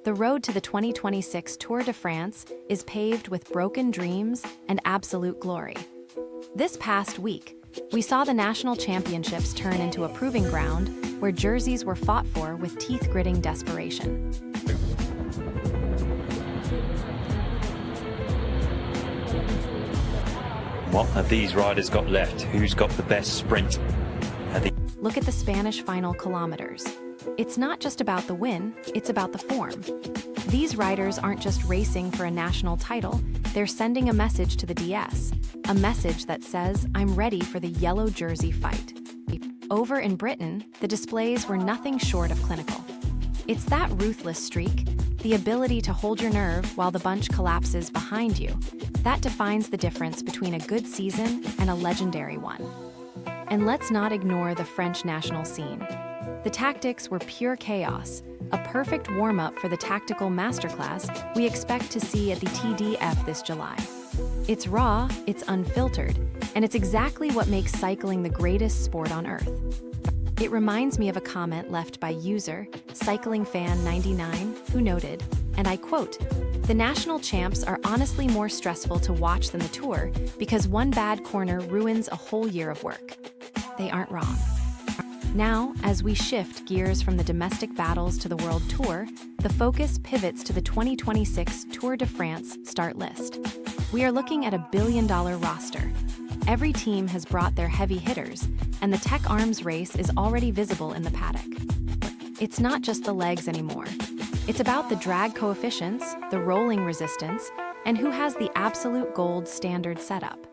The road to the 2026 Tour de France is paved with broken dreams and absolute glory. This past week, we saw the national championships turn into a proving ground where jerseys were fought for with teeth-gritting desperation. What have these riders got left? Who's got the best sprint? Look at the Spanish final kilometers. It's not just about the win, it's about the form. These riders aren't just racing for a national title, they're sending a message to the DS, a message that says, I'm ready for the yellow jersey fight. Over in Britain, the displays were nothing short of clinical. It's that ruthless streak, the ability to hold your nerve while the bunch collapses behind you, that defines the difference between a good season and a legendary one. And let's not ignore the French national scene. The tactics were pure chaos, a perfect warm-up for the tactical masterclass we expect to see at the TDF this July. It's raw, it's unfiltered, and it's exactly what makes cycling the greatest sport on earth. It reminds me of a comment left by user CyclingFan99, who noted, and I quote, "The national champs are honestly more stressful to watch than the Tour because one bad corner ruins a whole year of work." They aren't wrong. Now, as we shift gears from the domestic battles to the World Tour, the focus pivots to the 2026 Tour de France start list. We are looking at a billion-dollar roster. Every team has brought their heavy hitters, and the tech arms race is already visible in the paddock. It's not just the legs anymore. It's about the drag coefficients, the rolling resistance, and who has the absolute gold standard setup.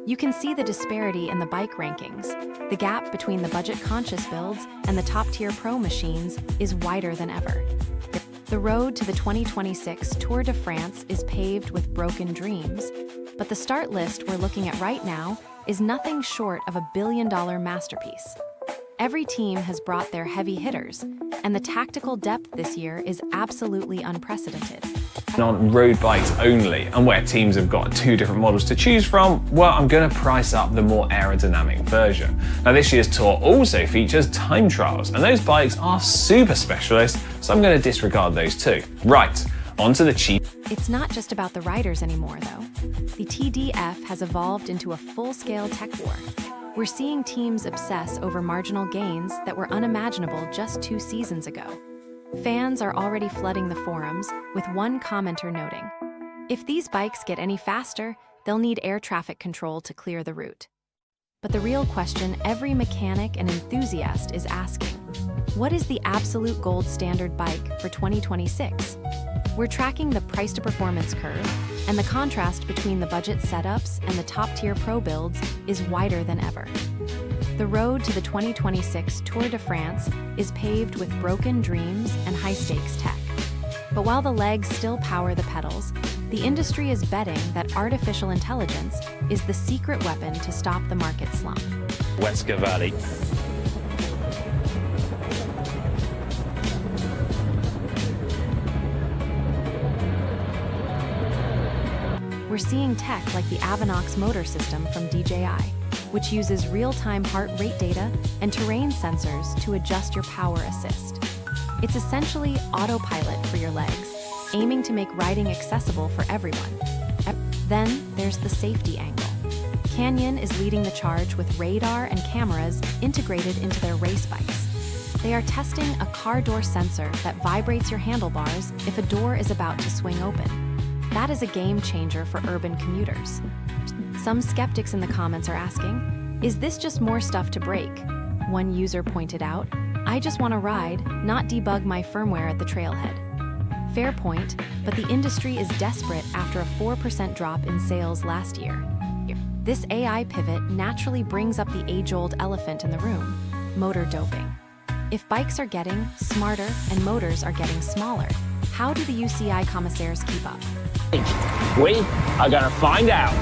You can see the disparity in the bike rankings. The gap between the budget-conscious builds and the top-tier pro machines is wider than ever. The road to the 2026 Tour de France is paved with broken dreams, but the start list we're looking at right now is nothing short of a billion-dollar masterpiece. Every team has brought their heavy hitters, and the tactical depth this year is absolutely unprecedented. On road bikes only, and where teams have got two different models to choose from, well, I'm going to price up the more aerodynamic version. Now, this year's tour also features time trials, and those bikes are super specialist, so I'm going to disregard those too. Right, onto the cheap. It's not just about the riders anymore, though. The TDF has evolved into a full-scale tech war. We're seeing teams obsess over marginal gains that were unimaginable just 2 seasons ago. Fans are already flooding the forums, with one commenter noting, "If these bikes get any faster, they'll need air traffic control to clear the route." But the real question every mechanic and enthusiast is asking, what is the absolute gold standard bike for 2026? We're tracking the price-to-performance curve, and the contrast between the budget setups and the top-tier pro builds is wider than ever. The road to the 2026 Tour de France is paved with broken dreams and high-stakes tech. But while the legs still power the pedals, the industry is betting that artificial intelligence is the secret weapon to stop the market slump. Wesker Valley. We're seeing tech like the Avanox motor system from DJI, which uses real-time heart rate data and terrain sensors to adjust your power assist. It's essentially autopilot for your legs, aiming to make riding accessible for everyone. Then there's the safety angle. Canyon is leading the charge with radar and cameras integrated into their race bikes. They are testing a car door sensor that vibrates your handlebars if a door is about to swing open. That is a game changer for urban commuters. Some skeptics in the comments are asking, is this just more stuff to break? One user pointed out, I just want to ride, not debug my firmware at the trailhead. Fair point, but the industry is desperate after a 4% drop in sales last year. This AI pivot naturally brings up the age-old elephant in the room, motor doping. If bikes are getting smarter and motors are getting smaller, how do the UCI commissaires keep up? We are gonna find out.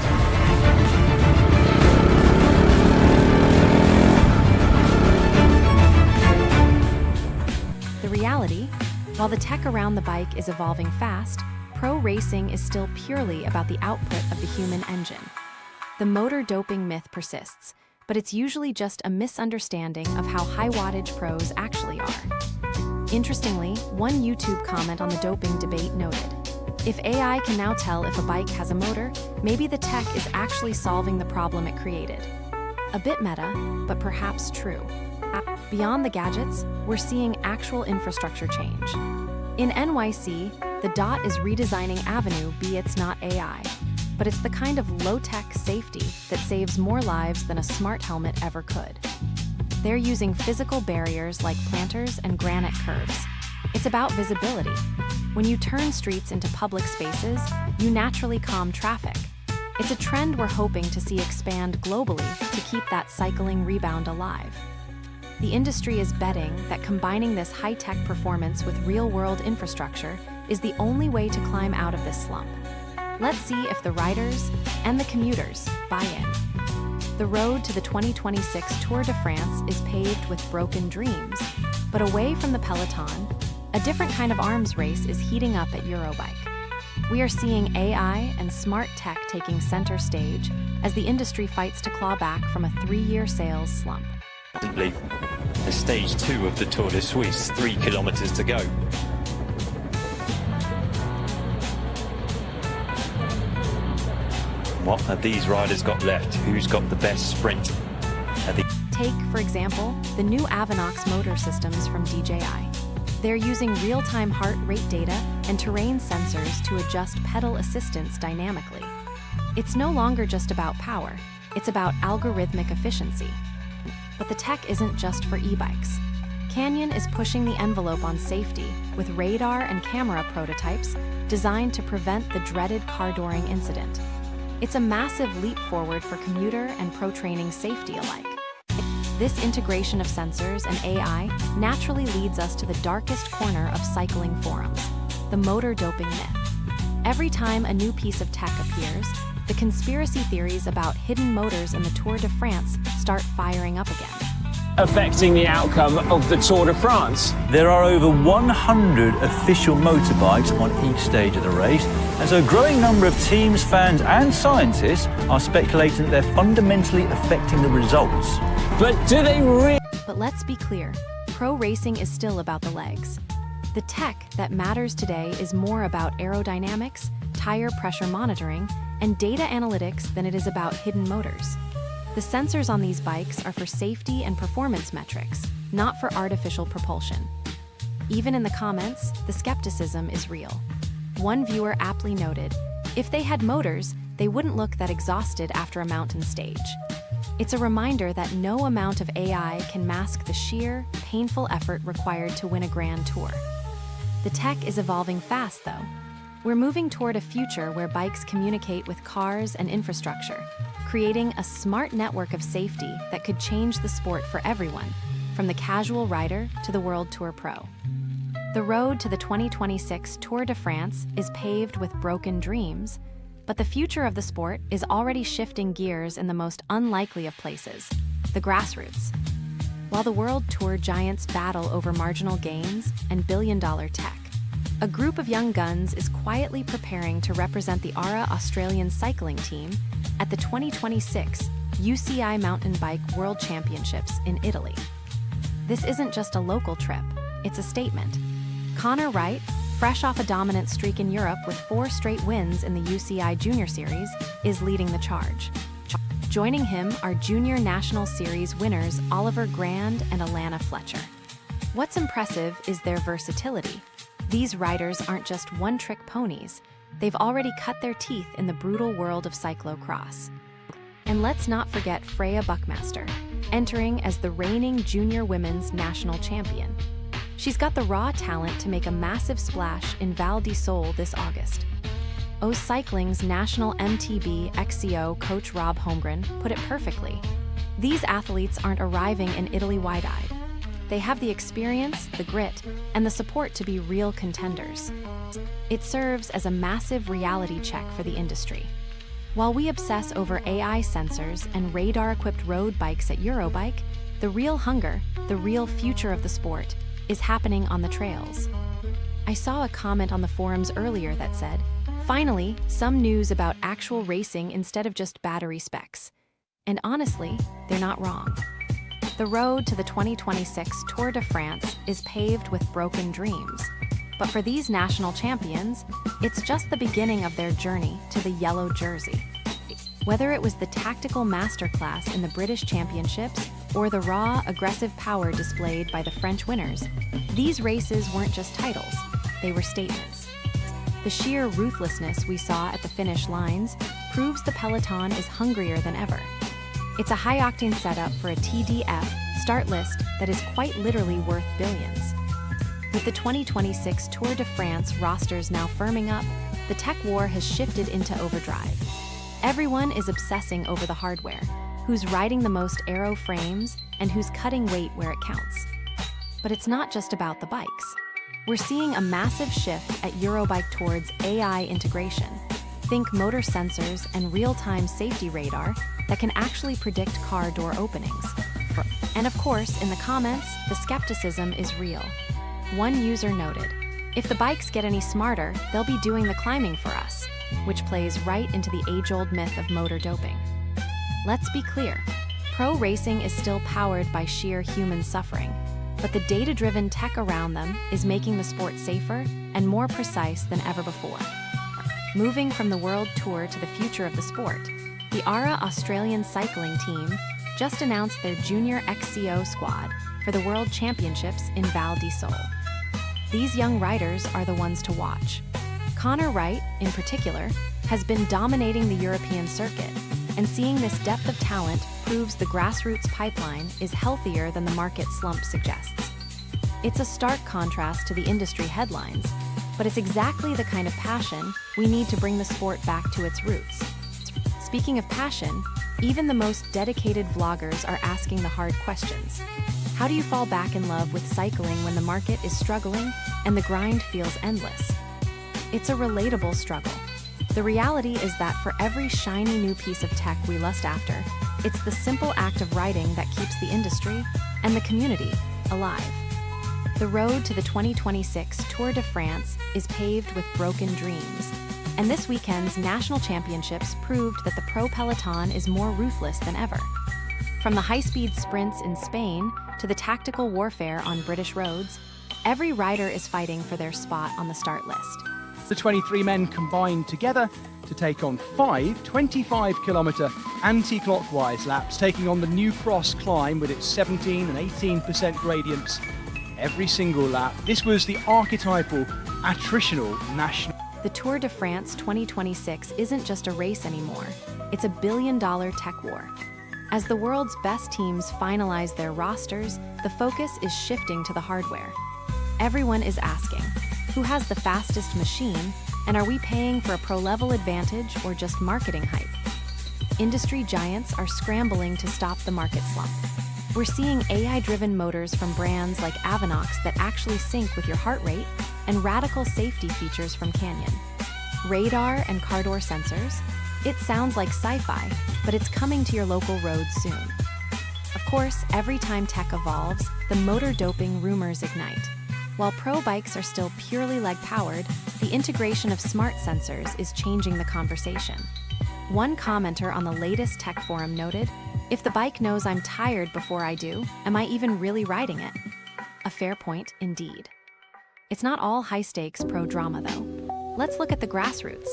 The reality, while the tech around the bike is evolving fast, pro racing is still purely about the output of the human engine. The motor doping myth persists, but it's usually just a misunderstanding of how high wattage pros actually are. Interestingly, one YouTube comment on the doping debate noted, "If AI can now tell if a bike has a motor, maybe the tech is actually solving the problem it created." A bit meta, but perhaps true. Beyond the gadgets, we're seeing actual infrastructure change. In NYC, the DOT is redesigning Avenue B. It's not AI, but it's the kind of low-tech safety that saves more lives than a smart helmet ever could. They're using physical barriers like planters and granite curbs. It's about visibility. When you turn streets into public spaces, you naturally calm traffic. It's a trend we're hoping to see expand globally to keep that cycling rebound alive. The industry is betting that combining this high-tech performance with real-world infrastructure is the only way to climb out of this slump. Let's see if the riders and the commuters buy in. The road to the 2026 Tour de France is paved with broken dreams, but away from the peloton, a different kind of arms race is heating up at Eurobike. We are seeing AI and smart tech taking center stage as the industry fights to claw back from a 3-year sales slump. Simply, the stage 2 of the Tour de Suisse, 3 kilometers to go. What have these riders got left? Who's got the best sprint? Take, for example, the new Avanox motor systems from DJI. They're using real-time heart rate data and terrain sensors to adjust pedal assistance dynamically. It's no longer just about power, it's about algorithmic efficiency. But the tech isn't just for e-bikes. Canyon is pushing the envelope on safety with radar and camera prototypes designed to prevent the dreaded car dooring incident. It's a massive leap forward for commuter and pro-training safety alike. This integration of sensors and AI naturally leads us to the darkest corner of cycling forums, the motor doping myth. Every time a new piece of tech appears, the conspiracy theories about hidden motors in the Tour de France start firing up again. Affecting the outcome of the Tour de France. There are over 100 official motorbikes on each stage of the race, and so a growing number of teams, fans and scientists are speculating that they're fundamentally affecting the results. But do they really? But let's be clear, pro racing is still about the legs. The tech that matters today is more about aerodynamics, tire pressure monitoring, and data analytics than it is about hidden motors. The sensors on these bikes are for safety and performance metrics, not for artificial propulsion. Even in the comments, the skepticism is real. One viewer aptly noted, "If they had motors, they wouldn't look that exhausted after a mountain stage." It's a reminder that no amount of AI can mask the sheer, painful effort required to win a grand tour. The tech is evolving fast, though. We're moving toward a future where bikes communicate with cars and infrastructure, creating a smart network of safety that could change the sport for everyone, from the casual rider to the World Tour pro. The road to the 2026 Tour de France is paved with broken dreams, but the future of the sport is already shifting gears in the most unlikely of places, the grassroots. While the World Tour giants battle over marginal gains and billion-dollar tech, a group of young guns is quietly preparing to represent the ARA Australian cycling team at the 2026 UCI Mountain Bike World Championships in Italy. This isn't just a local trip, it's a statement. Connor Wright, fresh off a dominant streak in Europe with 4 straight wins in the UCI Junior Series, is leading the charge. Joining him are Junior National Series winners Oliver Grand and Alana Fletcher. What's impressive is their versatility. These riders aren't just one-trick ponies. They've already cut their teeth in the brutal world of cyclocross. And let's not forget Freya Buckmaster, entering as the reigning junior women's national champion. She's got the raw talent to make a massive splash in Val di Sole this August. O Cycling's national MTB XCO coach Rob Holmgren put it perfectly. These athletes aren't arriving in Italy wide-eyed. They have the experience, the grit, and the support to be real contenders. It serves as a massive reality check for the industry. While we obsess over AI sensors and radar-equipped road bikes at Eurobike, the real hunger, the real future of the sport, is happening on the trails. I saw a comment on the forums earlier that said, "Finally, some news about actual racing instead of just battery specs." And honestly, they're not wrong. The road to the 2026 Tour de France is paved with broken dreams. But for these national champions, it's just the beginning of their journey to the yellow jersey. Whether it was the tactical masterclass in the British Championships or the raw, aggressive power displayed by the French winners, these races weren't just titles, they were statements. The sheer ruthlessness we saw at the finish lines proves the peloton is hungrier than ever. It's a high-octane setup for a TDF start list that is quite literally worth billions. With the 2026 Tour de France rosters now firming up, the tech war has shifted into overdrive. Everyone is obsessing over the hardware, who's riding the most aero frames and who's cutting weight where it counts. But it's not just about the bikes. We're seeing a massive shift at Eurobike towards AI integration. Think motor sensors and real-time safety radar that can actually predict car door openings. And of course, in the comments, the skepticism is real. One user noted, "If the bikes get any smarter, they'll be doing the climbing for us," which plays right into the age-old myth of motor doping. Let's be clear, pro racing is still powered by sheer human suffering, but the data-driven tech around them is making the sport safer and more precise than ever before. Moving from the World Tour to the future of the sport, the ARA Australian cycling team just announced their Junior XCO squad for the World Championships in Val di Sole. These young riders are the ones to watch. Connor Wright, in particular, has been dominating the European circuit, and seeing this depth of talent proves the grassroots pipeline is healthier than the market slump suggests. It's a stark contrast to the industry headlines, but it's exactly the kind of passion we need to bring the sport back to its roots. Speaking of passion, even the most dedicated vloggers are asking the hard questions. How do you fall back in love with cycling when the market is struggling and the grind feels endless? It's a relatable struggle. The reality is that for every shiny new piece of tech we lust after, it's the simple act of riding that keeps the industry and the community alive. The road to the 2026 Tour de France is paved with broken dreams, and this weekend's national championships proved that the pro peloton is more ruthless than ever. From the high-speed sprints in Spain to the tactical warfare on British roads, every rider is fighting for their spot on the start list. The 23 men combined together to take on 5 25-kilometre anti-clockwise laps, taking on the New Cross climb with its 17 and 18% gradients every single lap. This was the archetypal attritional national. The Tour de France 2026 isn't just a race anymore, it's a billion-dollar tech war. As the world's best teams finalize their rosters, the focus is shifting to the hardware. Everyone is asking, who has the fastest machine, and are we paying for a pro-level advantage or just marketing hype? Industry giants are scrambling to stop the market slump. We're seeing AI-driven motors from brands like Avanox that actually sync with your heart rate, and radical safety features from Canyon. Radar and car door sensors? It sounds like sci-fi, but it's coming to your local roads soon. Of course, every time tech evolves, the motor doping rumors ignite. While pro bikes are still purely leg-powered, the integration of smart sensors is changing the conversation. One commenter on the latest tech forum noted, "If the bike knows I'm tired before I do, am I even really riding it?" A fair point, indeed. It's not all high-stakes pro drama, though. Let's look at the grassroots.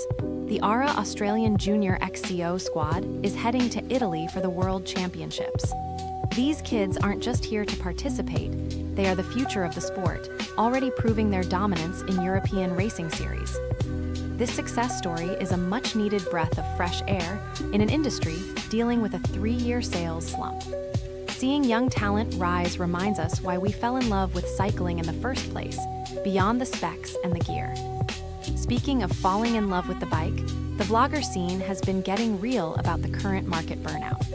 The ARA Australian Junior XCO squad is heading to Italy for the World Championships. These kids aren't just here to participate, they are the future of the sport, already proving their dominance in European racing series. This success story is a much-needed breath of fresh air in an industry dealing with a 3-year sales slump. Seeing young talent rise reminds us why we fell in love with cycling in the first place, beyond the specs and the gear. Speaking of falling in love with the bike, the vlogger scene has been getting real about the current market burnout.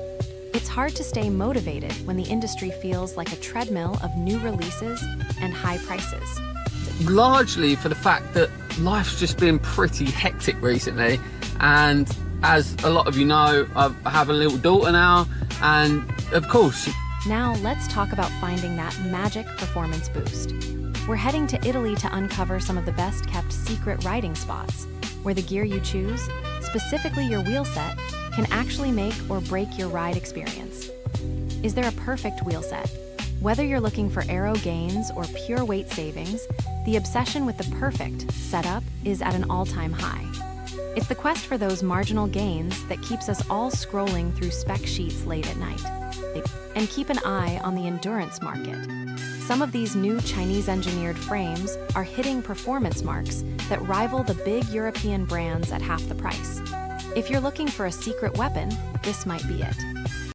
It's hard to stay motivated when the industry feels like a treadmill of new releases and high prices. Largely for the fact that life's just been pretty hectic recently, and as a lot of you know, I have a little daughter now, and of course. Now let's talk about finding that magic performance boost. We're heading to Italy to uncover some of the best kept secret riding spots, where the gear you choose, specifically your wheel set, can actually make or break your ride experience. Is there a perfect wheel set? Whether you're looking for aero gains or pure weight savings, the obsession with the perfect setup is at an all-time high. It's the quest for those marginal gains that keeps us all scrolling through spec sheets late at night. And keep an eye on the endurance market. Some of these new Chinese-engineered frames are hitting performance marks that rival the big European brands at half the price. If you're looking for a secret weapon, this might be it.